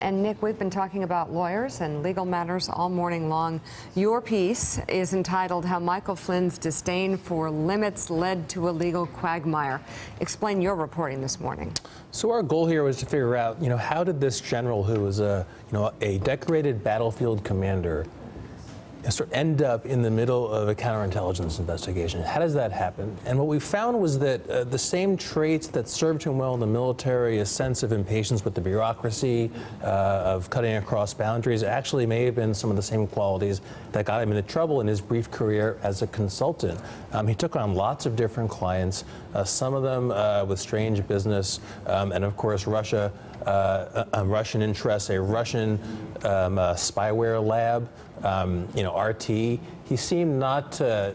And Nick, we've been talking about lawyers and legal matters all morning long. Your piece is entitled How Michael Flynn's Disdain for Limits Led to a Legal Quagmire. Explain your reporting this morning. So our goal here was to figure out, how did this general who was a decorated battlefield commander sort of end up in the middle of a counterintelligence investigation? How does that happen? And what we found was that the same traits that served him well in the military, a sense of impatience with the bureaucracy, of cutting across boundaries, actually may have been some of the same qualities that got him into trouble in his brief career as a consultant. He took on lots of different clients, some of them with strange business, and of course Russia, Russian interests, a Russian spyware lab, RT. He seemed not to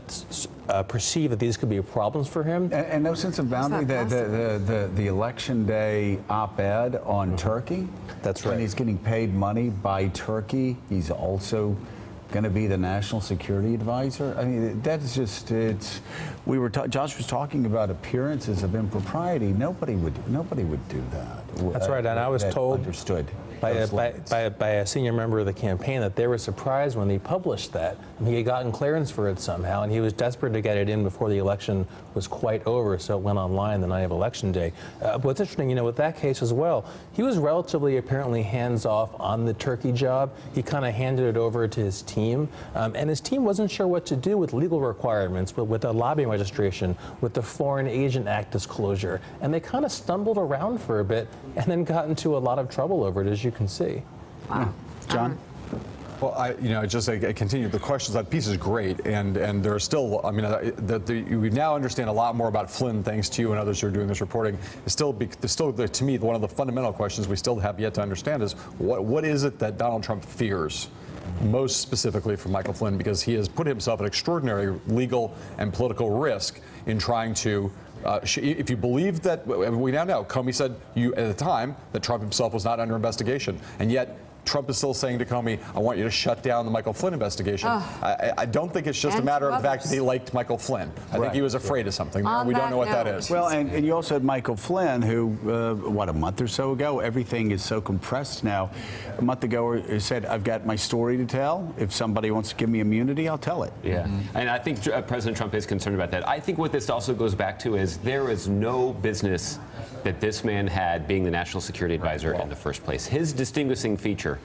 perceive that these could be problems for him. And no sense of boundary. The election day op-ed on Turkey. That's right. When he's getting paid money by Turkey, he's also going to be the national security advisor. I mean, that's just, Josh was talking about appearances of impropriety. Nobody would do that. That's right, and I was told understood by a senior member of the campaign that they were surprised when he published that. He had gotten clearance for it somehow, and he was desperate to get it in before the election was quite over, so it went online the night of Election Day. What's interesting, with that case as well, he was relatively apparently hands-off on the Turkey job. He kind of handed it over to his team, and his team wasn't sure what to do with legal requirements, with the lobbying registration, with the Foreign Agent Act disclosure, and they kind of stumbled around for a bit and then got into a lot of trouble over it, as you can see. Wow. John? Well, I continue. The questions, that piece is great, and there are still, we now understand a lot more about Flynn thanks to you and others who are doing this reporting. There's still, to me, one of the fundamental questions we still have yet to understand is what is it that Donald Trump fears most specifically from Michael Flynn, because he has put himself at extraordinary legal and political risk in trying to if you believe that, we now know, Comey said at the time that Trump himself was not under investigation, and yet Trump is still saying to Comey, I want you to shut down the Michael Flynn investigation. I don't think it's just a matter of the fact that he liked Michael Flynn. I think he was afraid of something. We don't know what that is. Well, and you also had Michael Flynn, who, a month or so ago, everything is so compressed now. A month ago, he said, I've got my story to tell. If somebody wants to give me immunity, I'll tell it. Yeah, and I think President Trump is concerned about that. I think what this also goes back to is there is no business that this man had being the national security advisor in the first place. His distinguishing feature,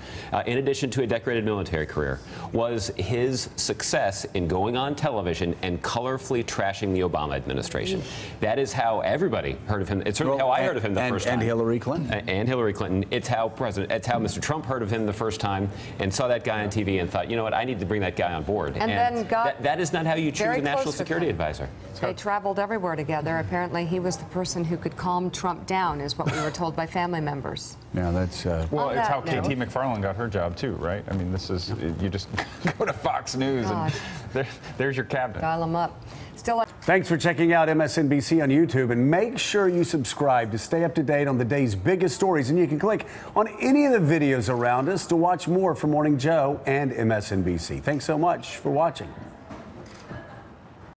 in addition to a decorated military career, was his success in going on television and colorfully trashing the Obama administration. That is how everybody heard of him. It's certainly how I heard of him the first time. And Hillary Clinton. And Hillary Clinton. It's how Mr. Trump heard of him the first time and saw that guy on TV and thought, you know what, I need to bring that guy on board. And then that is not how you choose a national security advisor. They traveled everywhere together. Apparently, he was the person who could calm Trump down, is what we were told by family members. Yeah, that's... well, it's how KT McFarland got her job, too, right? I mean, this is... You just go to Fox News and there's your cabinet. Dial them up. Thanks for checking out MSNBC on YouTube, and make sure you subscribe to stay up to date on the day's biggest stories. And you can click on any of the videos around us to watch more from Morning Joe and MSNBC. Thanks so much for watching.